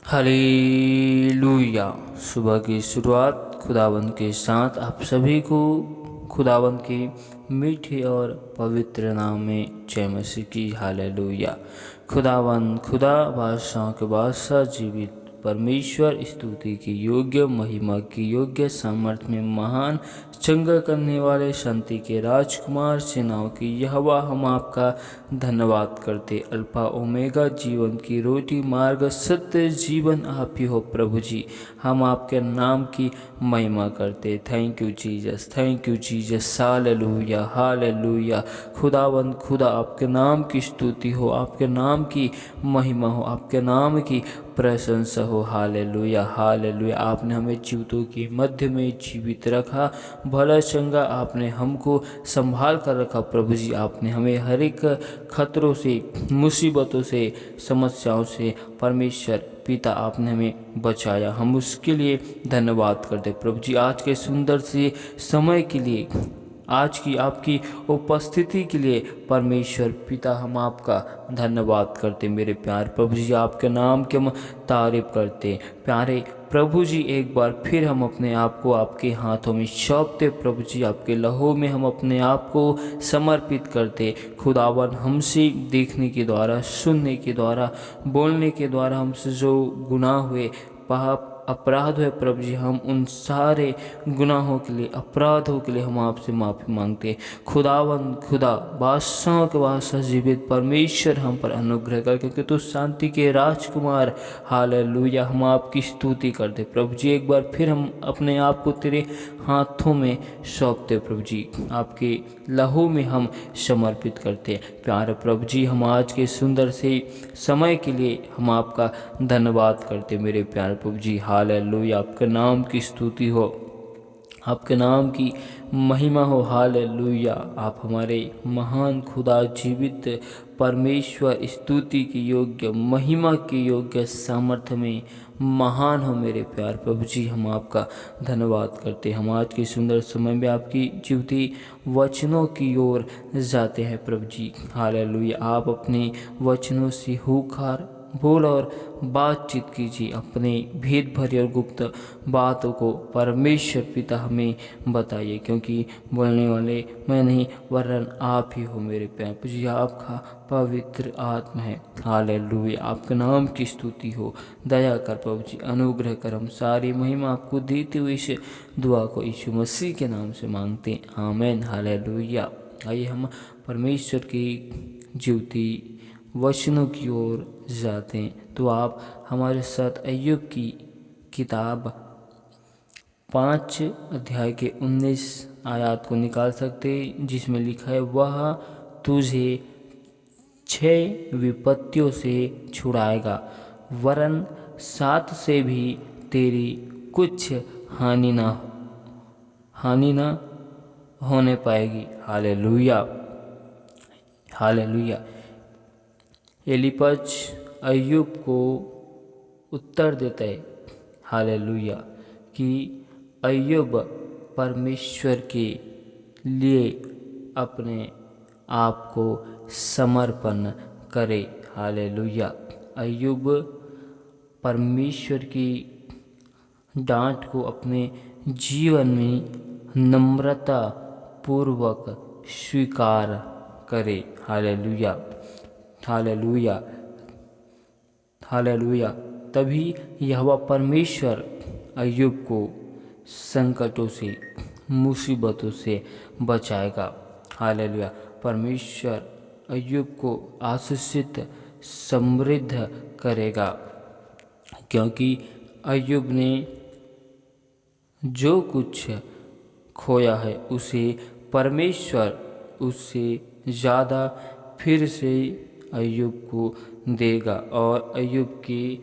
Hallelujah. सुबह की शुरुआत खुदावंद के साथ आप सभी को खुदावंद के मीठे और पवित्र नाम में जय मसीह की। हालेलुया। खुदावंद खुदा बादशाह के बादशाह जीवित परमेश्वर स्तुति की योग्य, महिमा की योग्य, सामर्थ्य में महान, चंगा करने वाले, शांति के राजकुमार, सेनाओं की यहोवा, हम आपका धन्यवाद करते। अल्फा ओमेगा, जीवन की रोटी, मार्ग, सत्य, जीवन आप ही हो प्रभु जी। हम आपके नाम की महिमा करते। Thank you Jesus, thank you Jesus. Hallelujah, hallelujah. खुदावंद खुदा, आपके नाम की स्तुति हो, आपके नाम की महिमा हो, आपके नाम की प्रशंसा हो। Hallelujah, hallelujah. आपने हमें जीवितों के मध्य में जीवित रखा, भला चंगा आपने हमको संभाल कर रखा प्रभु जी। आपने हमें हर एक खतरों से, मुसीबतों से, समस्याओं से परमेश्वर पिता आपने हमें बचाया। हम उसके लिए धन्यवाद करते प्रभु जी। आज के सुंदर से समय के लिए, आज की आपकी उपस्थिति के लिए परमेश्वर पिता हम आपका धन्यवाद करते। मेरे प्यारे प्रभु जी, आपके नाम की हम तारीफ करते। प्यारे प्रभु जी, एक बार फिर हम अपने आप को आपके हाथों में सौंपते प्रभु जी। आपके लहू में हम अपने आप को समर्पित करते। खुदावन, हमसे देखने के द्वारा, सुनने के द्वारा, बोलने के द्वारा हमसे जो गुनाह हुए, पाप अपराध है प्रभु जी, हम उन सारे गुनाहों के लिए, अपराधों के लिए हम आपसे माफ़ी मांगते। खुदावन खुदा, बादशाह के बादशाह जीवित परमेश्वर, हम पर अनुग्रह कर, क्योंकि तू शांति के राजकुमार। हालेलुया। हम आपकी स्तुति करते प्रभु जी। एक बार फिर हम अपने आप को तेरे हाथों में सौंपते प्रभु जी। आपके लहू में हम समर्पित करते। प्यारे प्रभु जी, हम आज के सुंदर से समय के लिए हम आपका धन्यवाद करते मेरे प्यारे प्रभु जी। हालेलुया। आपके नाम की स्तुति हो, आपके नाम की महिमा हो। हालेलुया। आप हमारे महान खुदा, जीवित परमेश्वर, स्तुति की योग्य, महिमा की योग्य, सामर्थ्य में महान हो मेरे प्यार प्रभु जी। हम आपका धन्यवाद करते। हम आज के सुंदर समय में आपकी जीवती वचनों की ओर जाते हैं प्रभु जी। हालेलुया। आप अपने वचनों से हुंकार बोल और बातचीत कीजिए। अपने भेद भरी और गुप्त बातों को परमेश्वर पिता हमें बताइए, क्योंकि बोलने वाले मैं नहीं वरन आप ही हो मेरे प्यारे प्रभु जी। आपका पवित्र आत्मा है। हालेलुया। आपके नाम की स्तुति हो। दया कर प्रभु जी, अनुग्रह कर। हम सारी महिमा आपको देते हुए इस दुआ को यीशु मसीह के नाम से मांगते हैं, आमीन। हालेलुया। आइए हम परमेश्वर की जीवती वचनों की ओर जाते हैं। तो आप हमारे साथ अय्यूब की किताब 5 अध्याय के 19 आयत को निकाल सकते, जिसमें लिखा है, वह तुझे 6 विपत्तियों से छुड़ाएगा, वरन 7 से भी तेरी कुछ हानि ना होने पाएगी। Hallelujah, hallelujah. एलीपज अय्यूब को उत्तर देता है, हालेलुया, कि अय्यूब परमेश्वर के लिए अपने आप को समर्पण करे। हालेलुया। अय्यूब परमेश्वर की डांट को अपने जीवन में नम्रता पूर्वक स्वीकार करे। Hallelujah, hallelujah, hallelujah. तभी यहोवा परमेश्वर अय्यूब को संकटों से, मुसीबतों से बचाएगा। हालेलुया। परमेश्वर अय्यूब को आशीषित, समृद्ध करेगा, क्योंकि अय्यूब ने जो कुछ खोया है उसे परमेश्वर उससे ज़्यादा फिर से अय्यूब को देगा और अय्यूब के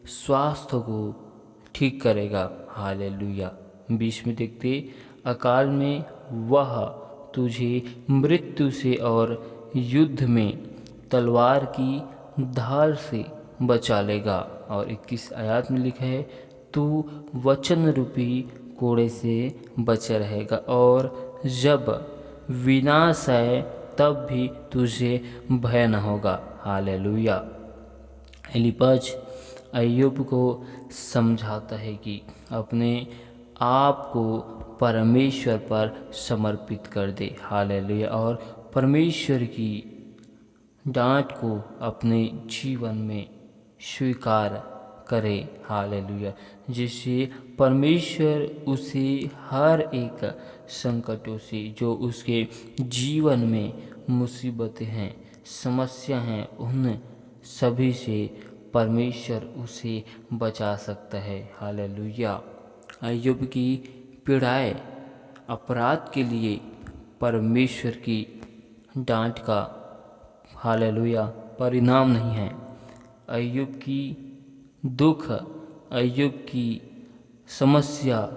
स्वास्थ्य को ठीक करेगा। हालेलुया। 20 में देखते, अकाल में वह तुझे मृत्यु से और युद्ध में तलवार की धार से बचा लेगा। और 21 आयत में लिखा है, तू वचन रूपी कोड़े से बचा रहेगा, और जब विनाश है तब भी तुझे भय न होगा। हालेलुया। एलीपज अय्यूब को समझाता है कि अपने आप को परमेश्वर पर समर्पित कर दे। हालेलुया। और परमेश्वर की डांट को अपने जीवन में स्वीकार करे। हालेलुया। जिससे परमेश्वर उसे हर एक संकटों से, जो उसके जीवन में मुसीबतें हैं, समस्या हैं, उन सभी से परमेश्वर उसे बचा सकता है। हालेलुया। अय्यूब की पीड़ाएं अपराध के लिए परमेश्वर की डांट का, हालेलुया, परिणाम नहीं है। अय्यूब की दुख, अय्यूब की समस्या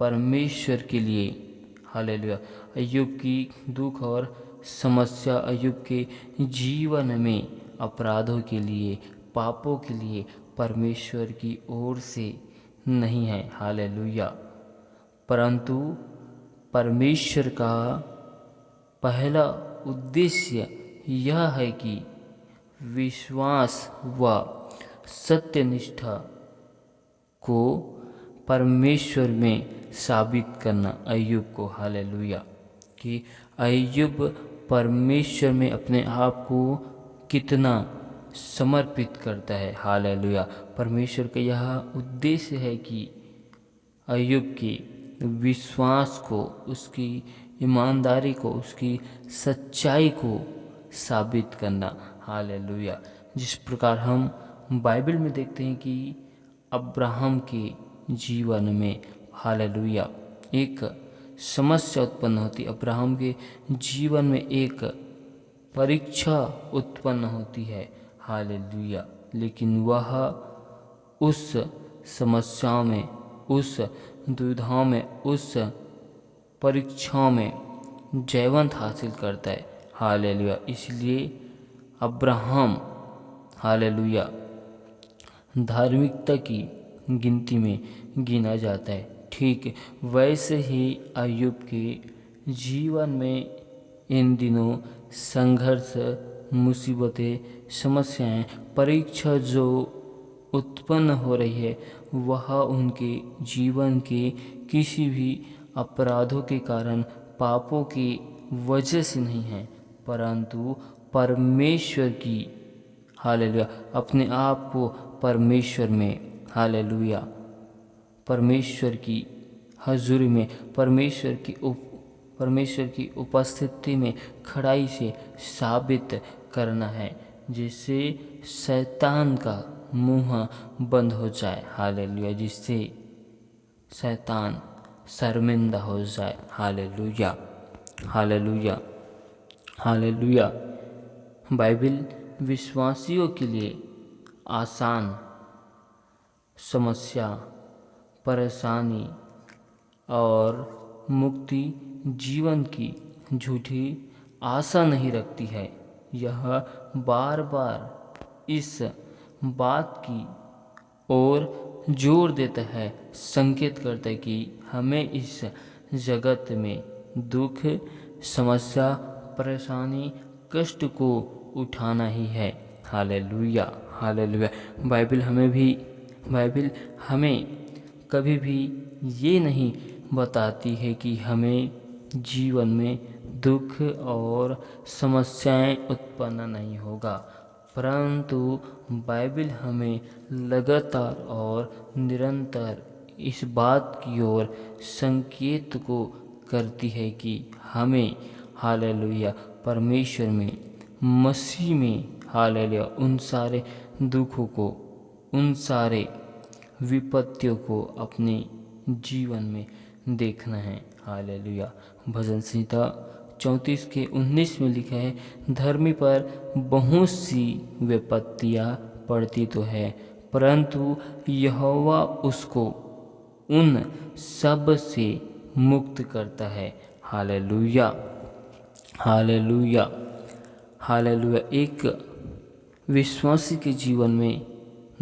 परमेश्वर के लिए, हालेलुया, अय्यूब की दुख और समस्या अय्यूब के जीवन में अपराधों के लिए, पापों के लिए परमेश्वर की ओर से नहीं है। हालेलुया। परंतु परमेश्वर का पहला उद्देश्य यह है कि विश्वास व सत्यनिष्ठा को परमेश्वर में साबित करना अय्यूब को। हालेलुया। कि अय्यूब परमेश्वर में अपने आप को कितना समर्पित करता है। हालेलुया। परमेश्वर का यह उद्देश्य है कि अय्यूब के विश्वास को, उसकी ईमानदारी को, उसकी सच्चाई को साबित करना। हालेलुया। जिस प्रकार हम बाइबल में देखते हैं कि अब्राहम के जीवन में, हालेलुया, एक समस्या उत्पन्न होती, अब्राहम के जीवन में एक परीक्षा उत्पन्न होती है। हालेलुया। लेकिन वह उस समस्याओं में, उस दुविधाओं में, उस परीक्षाओं में जयवंत हासिल करता है। हालेलुया। इसलिए अब्राहम, हालेलुया, धार्मिकता की गिनती में गिना जाता है। ठीक वैसे ही अय्यूब के जीवन में इन दिनों संघर्ष, मुसीबतें, समस्याएं, परीक्षा जो उत्पन्न हो रही है, वह उनके जीवन के किसी भी अपराधों के कारण, पापों की वजह से नहीं है, परंतु परमेश्वर की, हालेलुया, अपने आप को परमेश्वर में, हालेलुया, परमेश्वर की हजूरी में, परमेश्वर की उपस्थिति में खड़ाई से साबित करना है, जिससे शैतान का मुंह बंद हो जाए। हालेलुया। जिससे शैतान शर्मिंदा हो जाए। हालेलुया। हालेलुया। हालेलुया। बाइबल विश्वासियों के लिए आसान समस्या, परेशानी और मुक्ति जीवन की झूठी आशा नहीं रखती है। यह बार बार इस बात की ओर जोर देता है, संकेत करता है कि हमें इस जगत में दुख, समस्या, परेशानी, कष्ट को उठाना ही है। हालेलुया। हालेलुया। बाइबल हमें कभी भी ये नहीं बताती है कि हमें जीवन में दुख और समस्याएं उत्पन्न नहीं होगा, परंतु बाइबल हमें लगातार और निरंतर इस बात की ओर संकेत को करती है कि हमें, हालेलुया, परमेश्वर में, मसीह में, हालेलुया, उन सारे दुखों को, उन सारे विपत्तियों को अपने जीवन में देखना है। हालेलुया। भजन संहिता 34 के 19 में लिखा है, धर्मी पर बहुत सी विपत्तियां पड़ती तो है, परंतु यहोवा उसको उन सब से मुक्त करता है। हालेलुया। हालेलुया। हालेलुया। एक विश्वासी के जीवन में,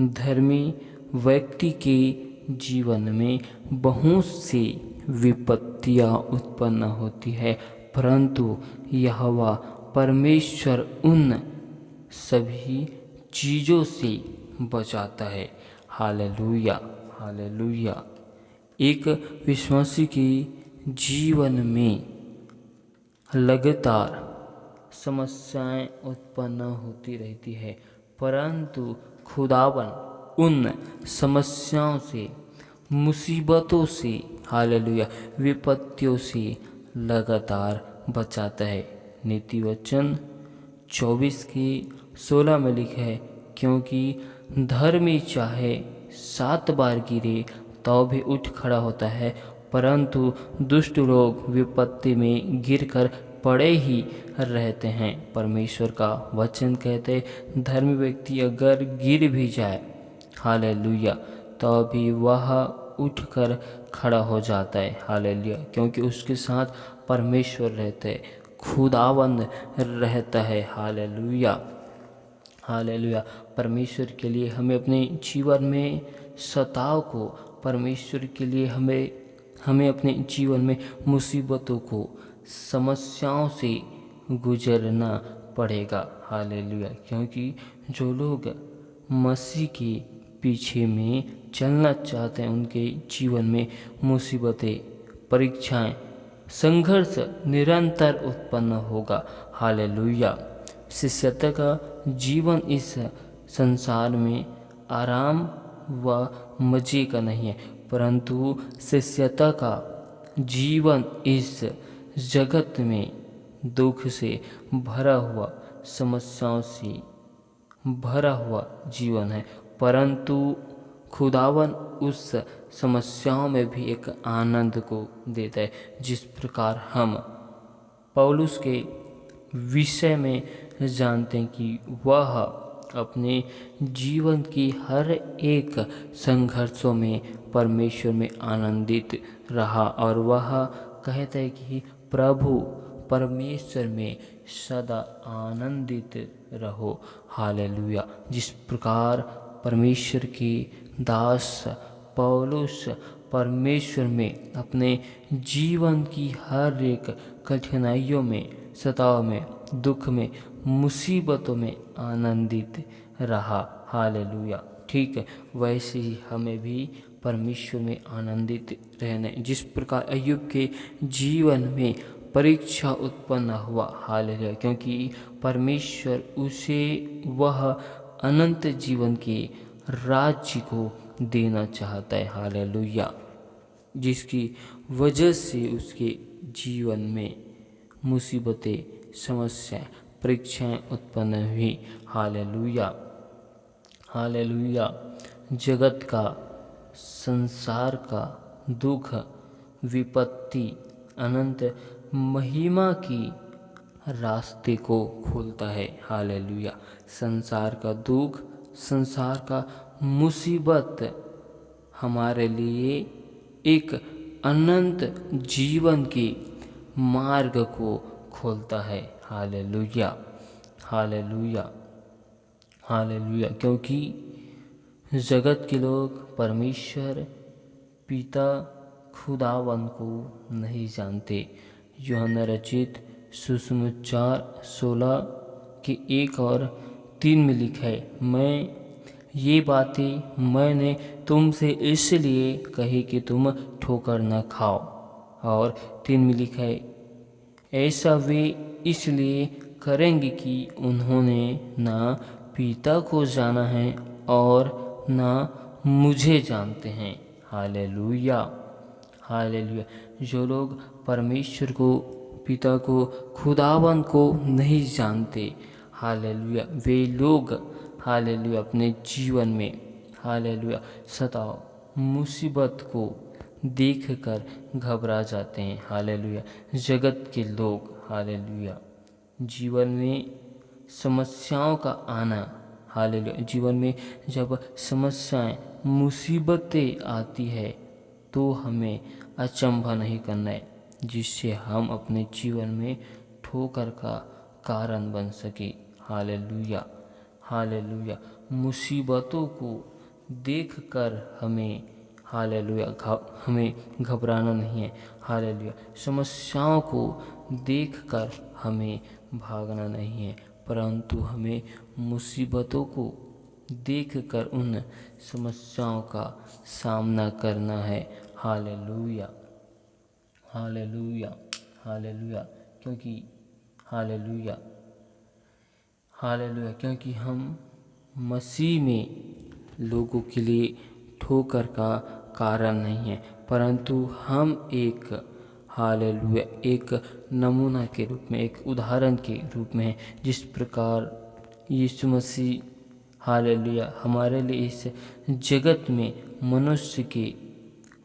धर्मी व्यक्ति के जीवन में बहुत सी विपत्तियां उत्पन्न होती है, परंतु यहोवा परमेश्वर उन सभी चीज़ों से बचाता है। Hallelujah, hallelujah. एक विश्वासी के जीवन में लगातार समस्याएं उत्पन्न होती रहती है, परंतु खुदावन उन समस्याओं से, मुसीबतों से, हालेलुया, विपत्तियों से लगातार बचाता है। नीति वचन 24:16 में लिखा है, क्योंकि धर्मी चाहे 7 बार गिरे तो भी उठ खड़ा होता है, परंतु दुष्ट लोग विपत्ति में गिरकर पड़े ही रहते हैं। परमेश्वर का वचन कहते, धर्मी व्यक्ति अगर गिर भी जाए, हालेलुया, तो भी वह उठकर खड़ा हो जाता है। हालेलुया, क्योंकि उसके साथ परमेश्वर रहते हैं, खुदावंद रहता है। Hallelujah, hallelujah. परमेश्वर के लिए हमें अपने जीवन में सताव को, परमेश्वर के लिए हमें अपने जीवन में मुसीबतों को, समस्याओं से गुजरना पड़ेगा। हालेलुया, क्योंकि जो लोग मसीह के पीछे में चलना चाहते हैं, उनके जीवन में मुसीबतें, परीक्षाएं, संघर्ष निरंतर उत्पन्न होगा। हालेलुया। शिष्यता का जीवन इस संसार में आराम व मजे का नहीं है, परंतु शिष्यता का जीवन इस जगत में दुख से भरा हुआ, समस्याओं से भरा हुआ जीवन है, परंतु खुदावन उस समस्याओं में भी एक आनंद को देता है। जिस प्रकार हम पौलुस के विषय में जानते हैं कि वह अपने जीवन की हर एक संघर्षों में परमेश्वर में आनंदित रहा, और वह कहता है कि प्रभु परमेश्वर में सदा आनंदित रहो। हालेलुया। जिस प्रकार परमेश्वर के दास पौलुस परमेश्वर में अपने जीवन की हर एक कठिनाइयों में, सताव में, दुख में, मुसीबतों में आनंदित रहा। हालेलुया। ठीक है, वैसे ही हमें भी परमेश्वर में आनंदित रहने। जिस प्रकार अय्यूब के जीवन में परीक्षा उत्पन्न हुआ, हालेलुया, क्योंकि परमेश्वर उसे वह अनंत जीवन के राज्य को देना चाहता है। हालेलुया। जिसकी वजह से उसके जीवन में मुसीबतें, समस्याएं, परीक्षाएं उत्पन्न हुई। Hallelujah, hallelujah. जगत का, संसार का दुख, विपत्ति अनंत महिमा की रास्ते को खोलता है। हालेलुया। संसार का दुख, संसार का मुसीबत हमारे लिए एक अनंत जीवन के मार्ग को खोलता है। Hallelujah, hallelujah, hallelujah. क्योंकि जगत के लोग परमेश्वर पिता खुदावन को नहीं जानते। यूहन्ना रचित सुसमाचार 16:1 और 3 में लिखा है, ये बातें मैंने तुमसे इसलिए कही कि तुम ठोकर न खाओ। और 3 में लिखा है, ऐसा वे इसलिए करेंगे कि उन्होंने ना पिता को जाना है और ना मुझे जानते हैं। Hallelujah, hallelujah. जो लोग परमेश्वर को, पिता को, खुदावन को नहीं जानते, हालेलुया, वे लोग, हालेलुया, अपने जीवन में, हालेलुया, सताव, मुसीबत को देखकर घबरा जाते हैं। हालेलुया। जगत के लोग, हालेलुया, जीवन में समस्याओं का आना, हालेलुया, जीवन में जब समस्याएं, मुसीबतें आती है तो हमें अचंभा नहीं करना है, जिससे हम अपने जीवन में ठोकर का कारण बन सके। Hallelujah, hallelujah. मुसीबतों को देखकर हमें, हालेलुया, हमें घबराना नहीं है। हालेलुया। समस्याओं को देखकर हमें भागना नहीं है, परंतु हमें मुसीबतों को देखकर उन समस्याओं का सामना करना है। Hallelujah, hallelujah, hallelujah. क्योंकि हालेलुया, हालेलुया, क्योंकि हम मसीह में लोगों के लिए ठोकर का कारण नहीं है, परंतु हम एक हालेलुया एक नमूना के रूप में, एक उदाहरण के रूप में हैं। जिस प्रकार यीशु मसीह हालेलुया हमारे लिए इस जगत में मनुष्य के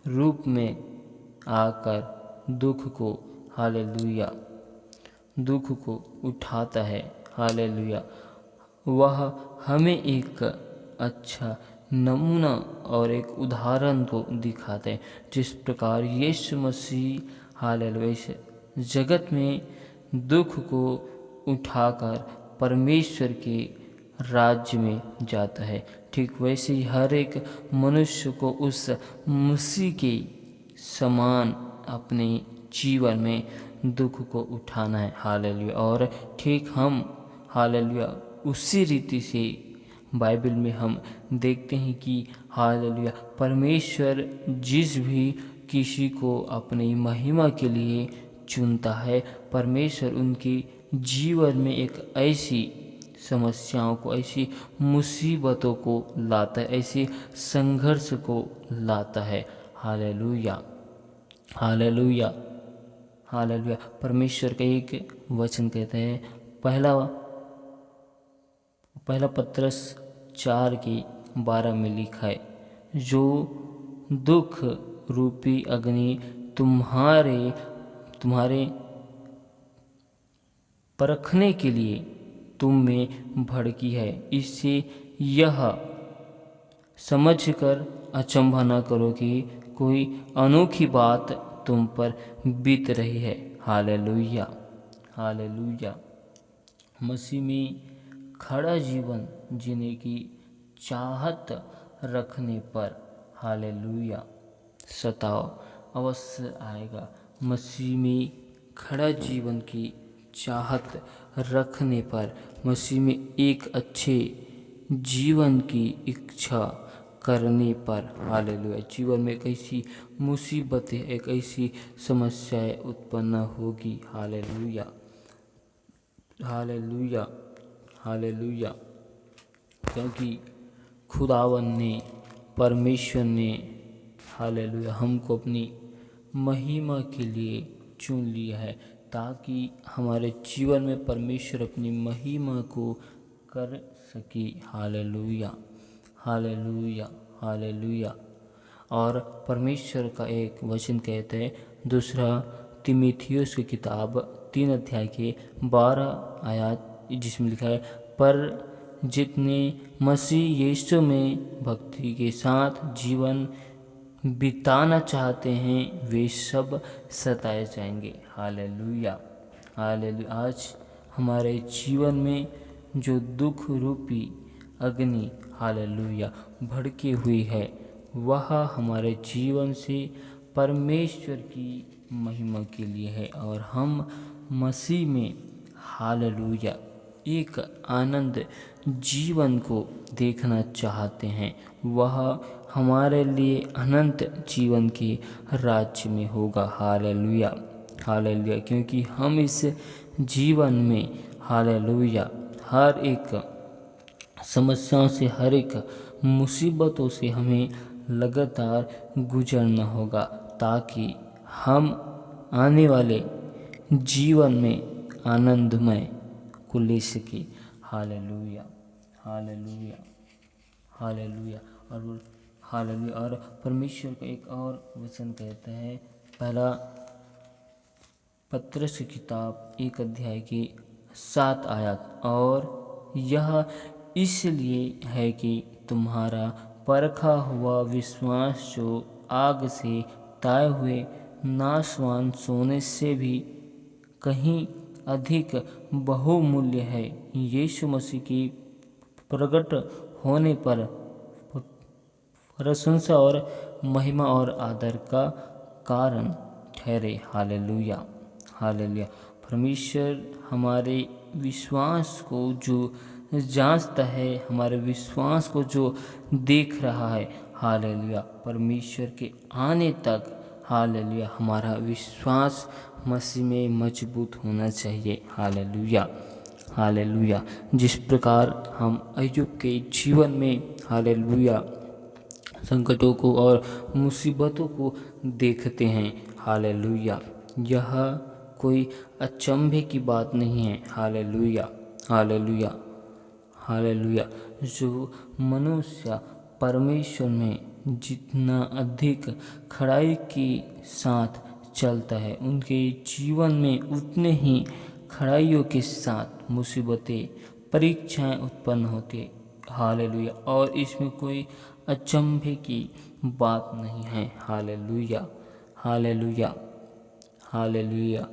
रूप में आकर दुख को हालेलुया दुख को उठाता है। हालेलुया, वह हमें एक अच्छा नमूना और एक उदाहरण को दिखाते हैं। जिस प्रकार यीशु मसीह हालेलुया इस जगत में दुख को उठाकर परमेश्वर के राज्य में जाता है, ठीक वैसे ही हर एक मनुष्य को उस मसीह के समान अपने जीवन में दुख को उठाना है। हालेलुया, और ठीक हम हालेलुया उसी रीति से बाइबल में हम देखते हैं कि हालेलुया परमेश्वर जिस भी किसी को अपनी महिमा के लिए चुनता है, परमेश्वर उनके जीवन में एक ऐसी समस्याओं को, ऐसी मुसीबतों को लाता है, ऐसे संघर्ष को लाता है। Hallelujah, hallelujah, hallelujah. परमेश्वर का एक वचन कहते हैं, पहला पत्रस 4:12 में लिखा है, जो दुख रूपी अग्नि तुम्हारे परखने के लिए तुम में भड़की है, इससे यह समझकर अचंभा न करो कि कोई अनोखी बात तुम पर बीत रही है। Hallelujah, hallelujah. मसीह में खड़ा जीवन जीने की चाहत रखने पर हालेलुया सताव अवश्य आएगा। मसीह में खड़ा जीवन की चाहत रखने पर, मसीह में एक अच्छे जीवन की इच्छा करने पर हालेलुया जीवन में एक ऐसी मुसीबतें, एक ऐसी समस्याएं उत्पन्न होगी। Hallelujah, hallelujah, hallelujah. क्योंकि खुदावन ने, परमेश्वर ने हालेलुया हमको अपनी महिमा के लिए चुन लिया है, ताकि हमारे जीवन में परमेश्वर अपनी महिमा को कर सके। Hallelujah, hallelujah, hallelujah. और परमेश्वर का एक वचन कहते हैं, दूसरा तीमुथियुस की किताब 3:12 जिसमें लिखा है, पर जितने मसीह यीशु में भक्ति के साथ जीवन बिताना चाहते हैं, वे सब सताए जाएंगे। Hallelujah, hallelujah. आज हमारे जीवन में जो दुख रूपी अग्नि हालेलुया भड़की हुई है, वह हमारे जीवन से परमेश्वर की महिमा के लिए है, और हम मसीह में हालेलुया एक आनंद जीवन को देखना चाहते हैं। वह हमारे लिए अनंत जीवन के राज्य में होगा। Hallelujah, hallelujah. क्योंकि हम इस जीवन में हालेलुया हर एक समस्याओं से, हर एक मुसीबतों से हमें लगातार गुजरना होगा, ताकि हम आने वाले जीवन में आनंदमय को ले सके। Hallelujah, hallelujah, hallelujah. और हालेलुया। और परमेश्वर का एक और वचन कहता है, पहला पत्रस की किताब 1:7, और यह इसलिए है कि तुम्हारा परखा हुआ विश्वास, जो आग से ताए हुए नाशवान सोने से भी कहीं अधिक बहुमूल्य है, यीशु मसीह की प्रकट होने पर प्रशंसा और महिमा और आदर का कारण ठहरे। Hallelujah, hallelujah. परमेश्वर हमारे विश्वास को जो जांचता है, हमारे विश्वास को जो देख रहा है। हालेलुया। परमेश्वर के आने तक हालेलुया हमारा विश्वास मसीह में मजबूत होना चाहिए। हालेलुया। हालेलुया। जिस प्रकार हम अय्यूब के जीवन में हालेलुया संकटों को और मुसीबतों को देखते हैं। हालेलुया। यह कोई अचंभे की बात नहीं है। हालेलुया। हालेलुया। हालेलुया। जो मनुष्य परमेश्वर में जितना अधिक खड़ाई के साथ चलता है, उनके जीवन में उतने ही खड़ाइयों के साथ मुसीबतें, परीक्षाएं उत्पन्न होती। हालेलुया। और इसमें कोई अचंभे की बात नहीं है। हालेलुया। हालेलुया। हालेलुया।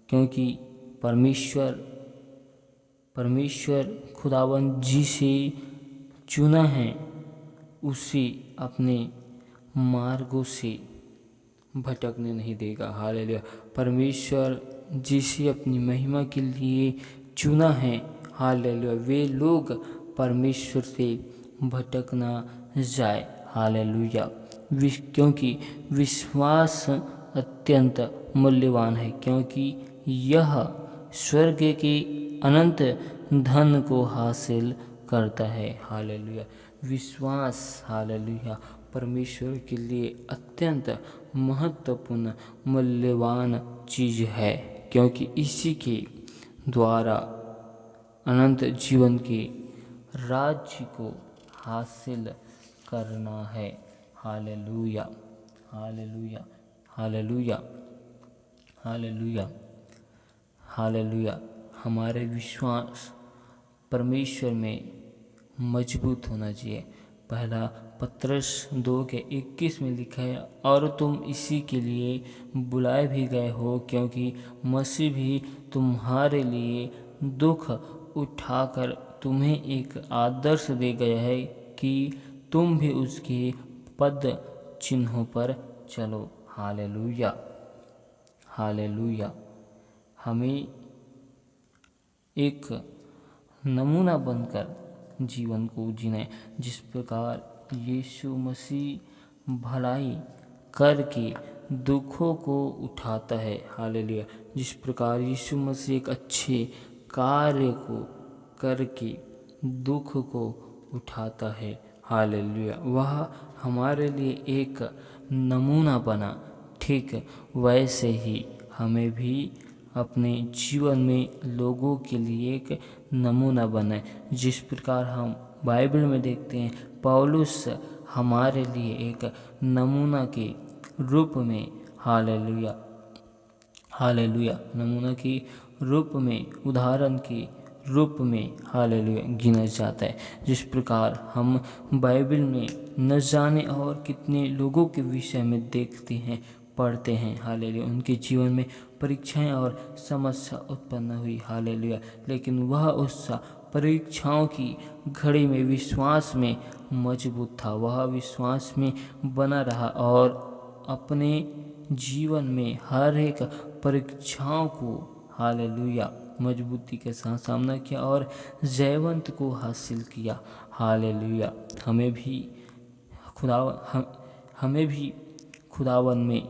क्योंकि परमेश्वर खुदावंद जिसे चुना है उसे अपने मार्गों से भटकने नहीं देगा। हालेलुया। परमेश्वर जिसे अपनी महिमा के लिए चुना है, हालेलुया, वे लोग परमेश्वर से भटक ना जाए। हालेलुया। क्योंकि विश्वास अत्यंत मूल्यवान है, क्योंकि यह स्वर्ग के अनंत धन को हासिल करता है। हालेलुया। विश्वास हालेलुया परमेश्वर के लिए अत्यंत महत्वपूर्ण मूल्यवान चीज है, क्योंकि इसी के द्वारा अनंत जीवन के राज्य को हासिल करना है। Hallelujah. Hallelujah. Hallelujah. Hallelujah. Hallelujah. हमारे विश्वास परमेश्वर में मजबूत होना चाहिए। पहला पत्रस 2:21 में लिखा है, और तुम इसी के लिए बुलाए भी गए हो, क्योंकि मसीह भी तुम्हारे लिए दुख उठाकर तुम्हें एक आदर्श दे गया है कि तुम भी उसके पद चिन्हों पर चलो। हालेलुया। हालेलुया। हमें एक नमूना बनकर जीवन को जीना, जिस प्रकार यीशु मसीह भलाई करके दुखों को उठाता है। हालेलुया। जिस प्रकार यीशु मसीह एक अच्छे कार्य को करके दुख को उठाता है। हालेलुया। वह हमारे लिए एक नमूना बना। ठीक वैसे ही हमें भी अपने जीवन में लोगों के लिए एक नमूना बने। जिस प्रकार हम बाइबल में देखते हैं, पौलुस हमारे लिए एक नमूना के रूप में हालेलुया हालेलुया नमूना के रूप में, उदाहरण के रूप में हालेलुया गिना जाता है। जिस प्रकार हम बाइबल में न जाने और कितने लोगों के विषय में देखते हैं, पढ़ते हैं। हालेलुया। उनके जीवन में परीक्षाएं और समस्या उत्पन्न हुई। हालेलुया। लेकिन वह उस परीक्षाओं की घड़ी में विश्वास में मजबूत था। वह विश्वास में बना रहा और अपने जीवन में हर एक परीक्षाओं को हालेलुया मजबूती के साथ सामना किया और जयवंत को हासिल किया। हालेलुया। हमें भी खुदावन में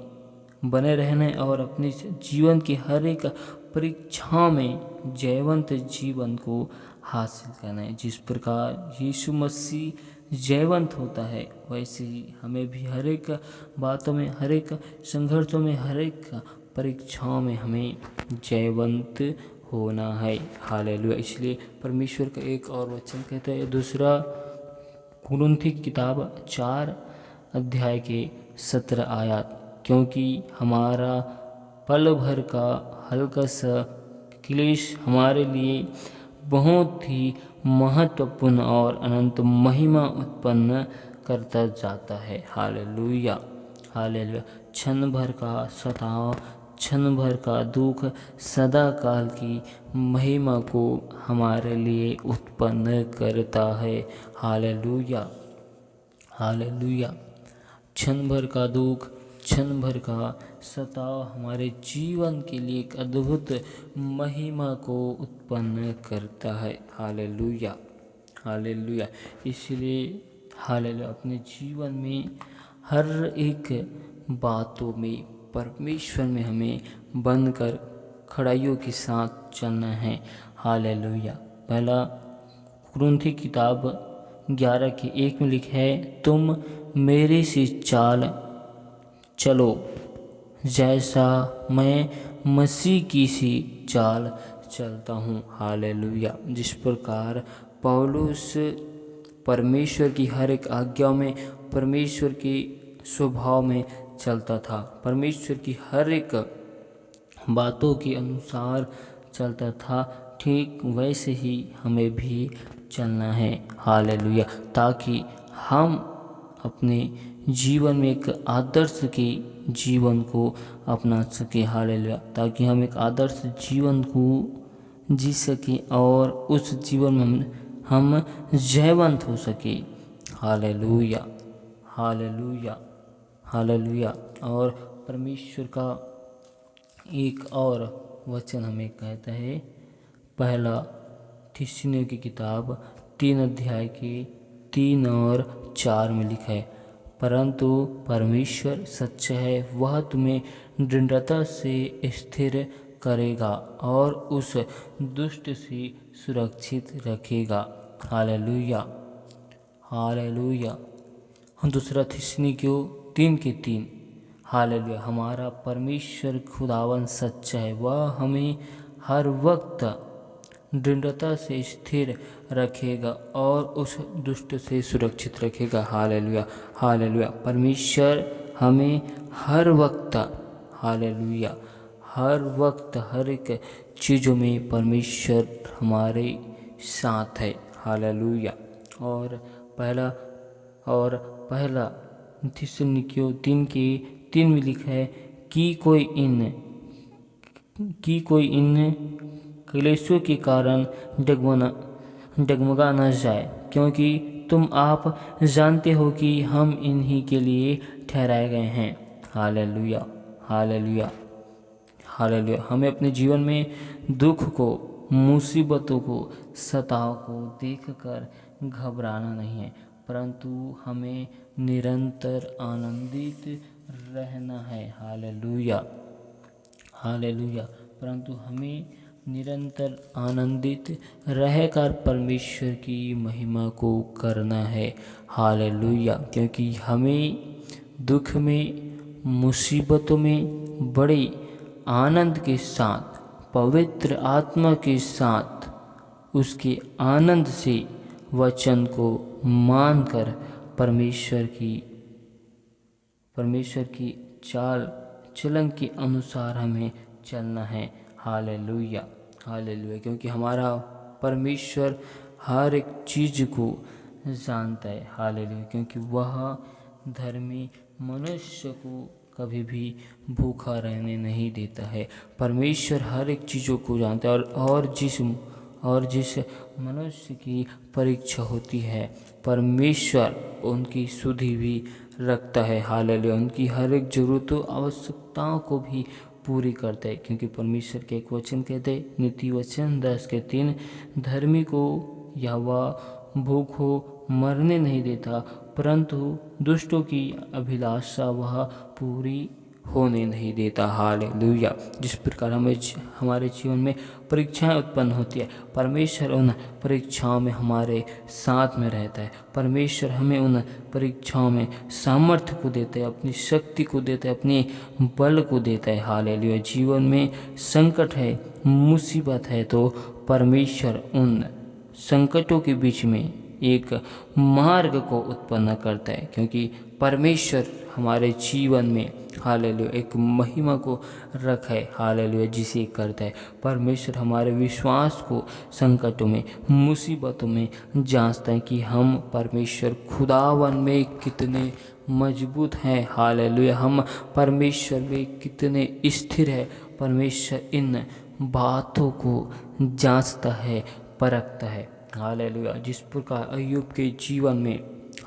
बने रहना और अपने जीवन की हर एक परीक्षाओं में जयवंत जीवन को हासिल करना है। जिस प्रकार यीशु मसीह जयवंत होता है, वैसे ही हमें भी हर एक बातों में, हर एक संघर्षों में, हर एक परीक्षाओं में हमें जयवंत होना है। हालेलुया। इसलिए परमेश्वर का एक और वचन कहता है, दूसरा कुरिन्थी किताब 4:17, क्योंकि हमारा पल भर का हल्का सा क्लेश हमारे लिए बहुत ही महत्वपूर्ण और अनंत महिमा उत्पन्न करता जाता है। हालेलुया। हालेलुया। क्षण भर का सताव, क्षण भर का दुख सदा काल की महिमा को हमारे लिए उत्पन्न करता है। हालेलुया। हालेलुया। क्षण भर का दुख, क्षण भर का सताव हमारे जीवन के लिए एक अद्भुत महिमा को उत्पन्न करता है। Hallelujah, hallelujah. इसलिए हालेलुया, अपने जीवन में हर एक बातों में परमेश्वर में हमें बनकर खड़ाइयों के साथ चलना है। हालेलुया। पहला कुरिन्थी किताब 11:1 में लिखा है, तुम मेरे से चाल चलो जैसा मैं मसीह की सी चाल चलता हूँ। हालेलुया। जिस प्रकार पौलुस परमेश्वर की हर एक आज्ञा में, परमेश्वर के स्वभाव में चलता था, परमेश्वर की हर एक बातों के अनुसार चलता था, ठीक वैसे ही हमें भी चलना है। हालेलुया। ताकि हम अपने जीवन में एक आदर्श के जीवन को अपना सके। हालेलुया। ताकि हम एक आदर्श जीवन को जी सके और उस जीवन में हम जयवंत हो सके। Hallelujah, hallelujah, hallelujah. और परमेश्वर का एक और वचन हमें कहता है, पहला थिस्सलुनीकियों की किताब 3 और 4 में लिखा है, परंतु परमेश्वर सच्चा है, वह तुम्हें दृढ़ता से स्थिर करेगा और उस दुष्ट से सुरक्षित रखेगा। Hallelujah, hallelujah. दूसरा थिस्सलुनीकियों 3:3। हालेलुया। हमारा परमेश्वर खुदावन सच्चा है, वह हमें हर वक्त दृढ़ता से स्थिर रखेगा और उस दुष्ट से सुरक्षित रखेगा। Hallelujah, hallelujah. परमेश्वर हमें हर वक्त, हालेलुया, हर वक्त हर एक चीज़ों में परमेश्वर हमारे साथ है। हालेलुया। और पहला थिस्सलुनीकियों 3:3 में लिखा है कि कोई इन क्लेशों के कारण डगमगा न जाए, क्योंकि तुम आप जानते हो कि हम इन्हीं के लिए ठहराए गए हैं। Hallelujah, hallelujah, hallelujah. हमें अपने जीवन में दुख को, मुसीबतों को, सताव को देखकर घबराना नहीं है, परंतु हमें निरंतर आनंदित रहना है। Hallelujah, hallelujah. परंतु हमें निरंतर आनंदित रहकर परमेश्वर की महिमा को करना है। हालेलुया। क्योंकि हमें दुख में, मुसीबतों में बड़े आनंद के साथ, पवित्र आत्मा के साथ, उसके आनंद से वचन को मानकर परमेश्वर की चाल चलन के अनुसार हमें चलना है। Hallelujah, hallelujah. क्योंकि हमारा परमेश्वर हर एक चीज़ को जानता है। हालेलुया। क्योंकि वह धर्मी मनुष्य को कभी भी भूखा रहने नहीं देता है। परमेश्वर हर एक चीज़ों को जानता है और जिस मनुष्य की परीक्षा होती है, परमेश्वर उनकी सुधि भी रखता है। हालेलुया। उनकी हर एक ज़रूरतों, आवश्यकताओं को भी पूरी करता है। क्योंकि परमेश्वर के एक वचन कहते हैं, नीति वचन 10:3, धर्मी को यहोवा भूखो मरने नहीं देता, परंतु दुष्टों की अभिलाषा वह पूरी होने नहीं देता। हालेलुया। जिस प्रकार हमारे जीवन में परीक्षाएं उत्पन्न होती है, परमेश्वर उन परीक्षाओं में हमारे साथ में रहता है। परमेश्वर हमें उन परीक्षाओं में सामर्थ्य को देता है, अपनी शक्ति को देता है, अपने बल को देता है। हालेलुया। जीवन में संकट है, मुसीबत है, तो परमेश्वर उन संकटों के बीच में एक मार्ग को उत्पन्न करता है। क्योंकि परमेश्वर हमारे जीवन में, हालेलुया, एक महिमा को रखा है। हालेलुया। जिसे करता है परमेश्वर हमारे विश्वास को संकटों में, मुसीबतों में जांचता है कि हम परमेश्वर खुदावन में कितने मजबूत हैं। हालेलुया। हम परमेश्वर में कितने स्थिर है। परमेश्वर इन बातों को जांचता है, परखता है। हालेलुया। जिस प्रकार अय्यूब के जीवन में,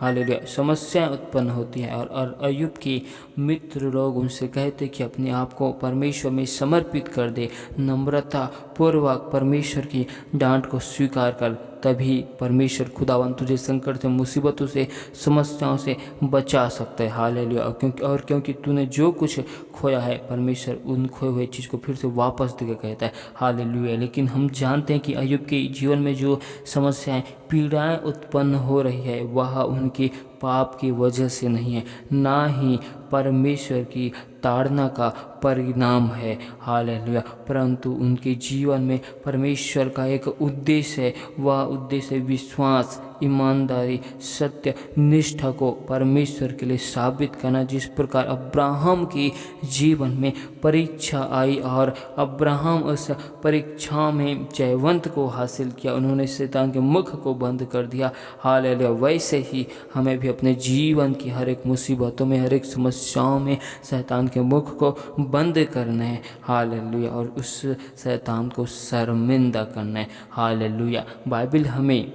हालेलुया समस्याएं उत्पन्न होती हैं। और अय्यूब के मित्र लोग उनसे कहते कि अपने आप को परमेश्वर में समर्पित कर दे, नम्रता पूर्वक परमेश्वर की डांट को स्वीकार कर, तभी परमेश्वर खुदावन तुझे संकट से, मुसीबतों से, समस्याओं से बचा सकता है। हालेलुया। क्योंकि तूने जो कुछ खोया है, परमेश्वर उन खोए हुए चीज़ को फिर से वापस देकर कहता है। हालेलुया। लेकिन हम जानते हैं कि अय्यूब के जीवन में जो समस्याएं, पीड़ाएं उत्पन्न हो रही है, वह उनके पाप की वजह से नहीं है, ना ही परमेश्वर की ताड़ना का परिणाम है। हालेलुया। परंतु उनके जीवन में परमेश्वर का एक उद्देश्य है। वह उद्देश्य है विश्वास, ईमानदारी, सत्य, निष्ठा को परमेश्वर के लिए साबित करना। जिस प्रकार अब्राहम के जीवन में परीक्षा आई और अब्राहम उस परीक्षा में जयवंत को हासिल किया, उन्होंने शैतान के मुख को बंद कर दिया। हालेलुया। वैसे ही हमें भी अपने जीवन की हर एक मुसीबतों में, हर एक समस्याओं में शैतान के मुख को बंद करना है। हालेलुया। और उस शैतान को शर्मिंदा करना है। हालेलुया। बाइबल हमें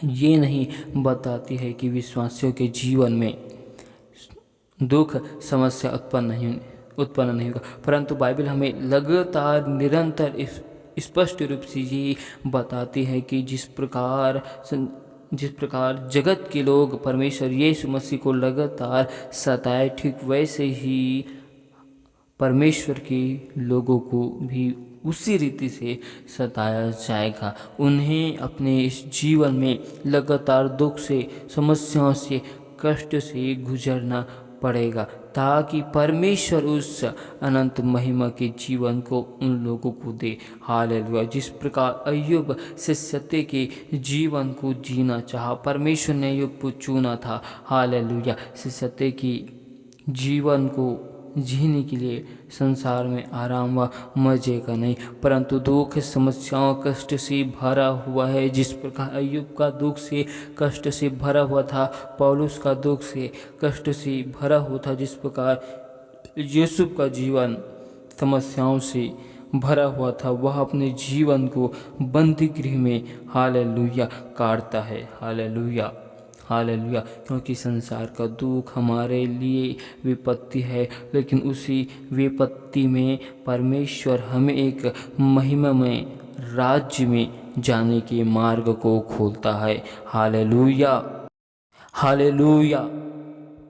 ये नहीं बताती है कि विश्वासियों के जीवन में दुख, समस्या उत्पन्न नहीं होगा, परंतु बाइबल हमें लगातार निरंतर स्पष्ट रूप से ये बताती है कि जिस प्रकार जगत के लोग परमेश्वर यीशु मसीह को लगातार सताए, ठीक वैसे ही परमेश्वर के लोगों को भी उसी रीति से सताया जाएगा। उन्हें अपने इस जीवन में लगातार दुख से, समस्याओं से, कष्ट से गुजरना पड़ेगा, ताकि परमेश्वर उस अनंत महिमा के जीवन को उन लोगों को दे। हालेलुया। जिस प्रकार अय्यूब से सत्य के जीवन को जीना चाहा, परमेश्वर ने अय्यूब को चुना था। हालेलुया। से सत्य की जीवन को जीने के लिए संसार में आराम व मजे का नहीं, परंतु दुख, समस्याओं, कष्ट से भरा हुआ है। जिस प्रकार अय्यूब का दुख से, कष्ट से भरा हुआ था, पौलुस का दुख से, कष्ट से भरा हुआ था, जिस प्रकार यूसुफ का जीवन समस्याओं से भरा हुआ था, वह अपने जीवन को बंदी गृह में हालेलुया काटता है। हालेलुया। हालेलुया। क्योंकि संसार का दुख हमारे लिए विपत्ति है, लेकिन उसी विपत्ति में परमेश्वर हमें एक महिमामय राज्य में जाने के मार्ग को खोलता है। हालेलुया। हालेलुया।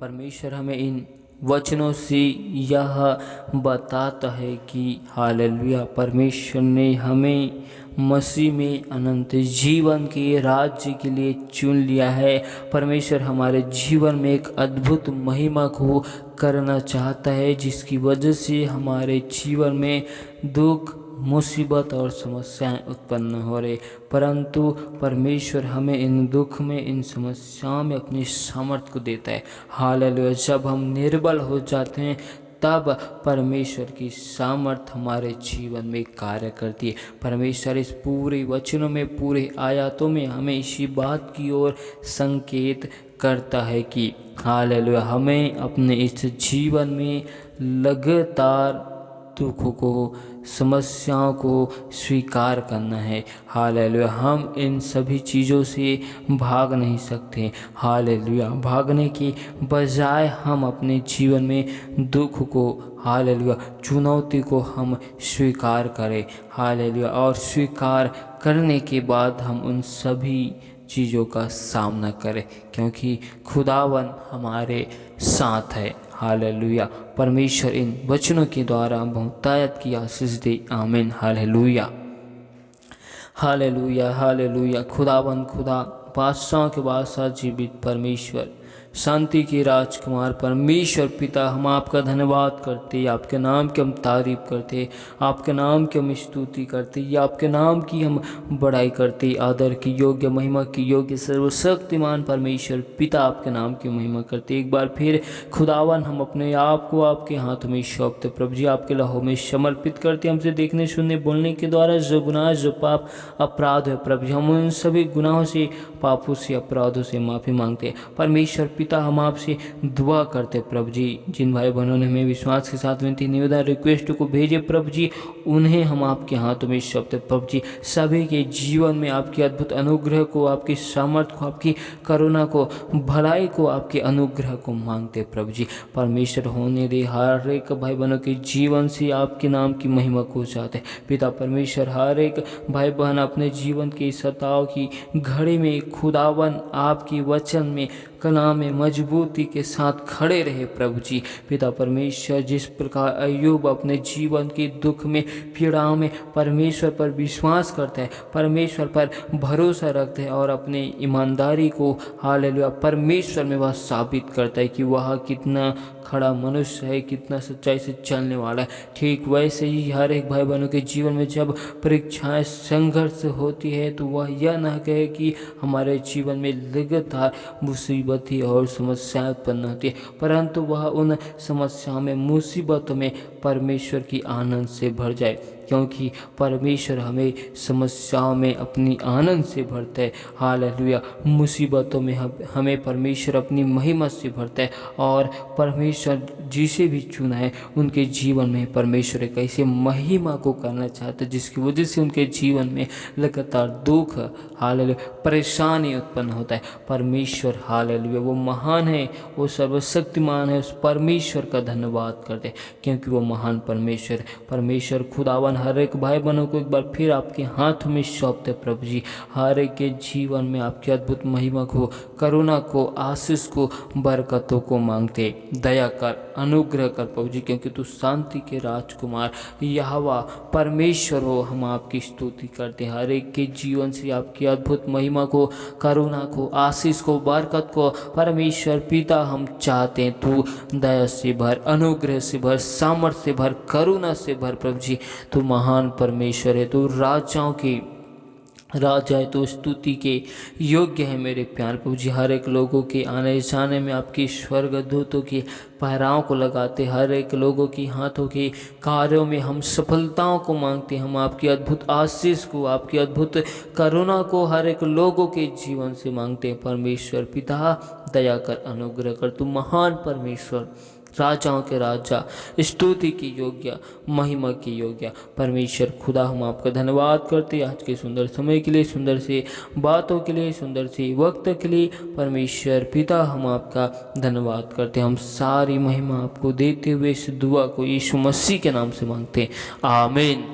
परमेश्वर हमें इन वचनों से यह बताता है कि हालेलुया, परमेश्वर ने हमें मसीह में अनंत जीवन के राज्य के लिए चुन लिया है। परमेश्वर हमारे जीवन में एक अद्भुत महिमा को करना चाहता है, जिसकी वजह से हमारे जीवन में दुख, मुसीबत और समस्याएं उत्पन्न हो रही, परंतु परमेश्वर हमें इन दुख में, इन समस्याओं में अपनी सामर्थ्य को देता है। हालेलुया। जब हम निर्बल हो जाते हैं, तब परमेश्वर की सामर्थ हमारे जीवन में कार्य करती है। परमेश्वर इस पूरे वचनों में, पूरे आयतों में हमें इसी बात की ओर संकेत करता है कि हालेलुया, हमें अपने इस जीवन में लगातार दुखों को, समस्याओं को स्वीकार करना है। हालेलुया। हम इन सभी चीज़ों से भाग नहीं सकते। हालेलुया। भागने की बजाय हम अपने जीवन में दुख को, हालेलुया, चुनौती को हम स्वीकार करें। हालेलुया। और स्वीकार करने के बाद हम उन सभी चीज़ों का सामना करें, क्योंकि खुदावन हमारे साथ है। हालेलुया। परमेश्वर इन वचनों के द्वारा बहुतायत की आशीष दे। आमीन। हालेलुया। हालेलुया। हालेलुया। खुदावन, खुदा, बादशाहों के बादशाह, जीवित परमेश्वर, शांति के राजकुमार परमेश्वर पिता, हम आपका धन्यवाद करते, आपके नाम की हम तारीफ करते, आपके नाम की हम स्तुति करते, या आपके नाम की हम बड़ाई करते। आदर की योग्य, महिमा की योग्य, सर्वशक्तिमान परमेश्वर पिता, आपके नाम की महिमा करते। एक बार फिर खुदावन, हम अपने आप को आपके हाथ में सौंपते, प्रभु जी आपके लहू में समर्पित करते। हमसे देखने, सुनने, बोलने के द्वारा जो गुनाह, जो पाप, अपराध है, प्रभु जी हम उन सभी गुनाहों से पापों से अपराधों से माफ़ी मांगते हैं। परमेश्वर पिता हम आपसे दुआ करते प्रभु जी, जिन भाई बहनों ने हमें विश्वास के साथ विनती निवेदन रिक्वेस्ट को भेजे प्रभु जी, उन्हें हम आपके हाथों में सौंपते प्रभु जी। सभी के जीवन में आपकी अद्भुत अनुग्रह को, आपकी सामर्थ्य को, आपकी करुणा को, भलाई को, आपके अनुग्रह को मांगते प्रभु जी। परमेश्वर होने दे हर एक भाई बहनों के जीवन से आपके नाम की महिमा को चाहते पिता परमेश्वर। हर एक भाई बहन अपने जीवन के सताव की घड़ी में खुदावन आपकी वचन में, कलाम में मजबूती के साथ खड़े रहे प्रभु जी। पिता परमेश्वर, जिस प्रकार अय्यूब अपने जीवन के दुख में, पीड़ाओं में परमेश्वर पर विश्वास करता है, परमेश्वर पर भरोसा रखता है और अपने ईमानदारी को हालेलुया परमेश्वर में वह साबित करता है कि वह कितना खड़ा मनुष्य है, कितना सच्चाई से चलने वाला है। ठीक वैसे ही हर एक भाई बहनों के जीवन में जब परीक्षाएं, संघर्ष होती है तो वह यह न कहे कि हमारे जीवन में लगातार मुसीबतें और समस्याएं उत्पन्न होती है, परंतु वह उन समस्याओं में, मुसीबतों में परमेश्वर की आनंद से भर जाए, क्योंकि परमेश्वर हमें समस्याओं में अपनी आनंद से भरता है। हालेलुया। मुसीबतों में हमें परमेश्वर अपनी महिमा से भरता है और परमेश्वर जिसे भी चुना है उनके जीवन में परमेश्वर एक ऐसे महिमा को करना चाहते हैं जिसकी वजह से उनके जीवन में लगातार दुख, हालेलुया, परेशानी उत्पन्न होता है। परमेश्वर हालेलुया वो महान है, वो सर्वशक्तिमान है। उस परमेश्वर का धन्यवाद करते हैं क्योंकि वो महान परमेश्वर है। परमेश्वर खुदावन हर एक भाई बहनों को एक बार फिर आपके हाथ में सौंपते प्रभु जी। हर एक के जीवन में आपकी अद्भुत महिमा को, करुणा को, आशीष को, बरकतों को मांगते। दया कर, अनुग्रह कर प्रभु जी, क्योंकि तू शांति के राजकुमार यहोवा परमेश्वर हो। हम आपकी स्तुति करते हैं। हर एक के जीवन से आपकी अद्भुत महिमा को, करुणा को, आशीष को, बरकत को परमेश्वर पिता हम चाहते हैं। तू दया से भर, अनुग्रह से भर, सामर्थ्य से भर, करुणा से भर प्रभु जी। तू महान परमेश्वर है, तू राजाओं की राजा है, तो स्तुति के योग्य है मेरे प्यार प्रभु जी। हर एक लोगों के आने जाने में आपकी स्वर्गदूतों के पहराओं को लगाते, हर एक लोगों की हाथों के कार्यों में हम सफलताओं को मांगते। हम आपकी अद्भुत आशीष को, आपकी अद्भुत करुणा को हर एक लोगों के जीवन से मांगते हैं। परमेश्वर पिता दया कर, अनुग्रह कर। तू महान परमेश्वर, राजाओं के राजा, स्तुति की योग्य, महिमा की योग्य परमेश्वर खुदा, हम आपका धन्यवाद करते हैं आज के सुंदर समय के लिए, सुंदर से बातों के लिए, सुंदर से वक्त के लिए। परमेश्वर पिता हम आपका धन्यवाद करते हैं। हम सारी महिमा आपको देते हुए इस दुआ को यीशु मसीह के नाम से मांगते हैं, आमीन।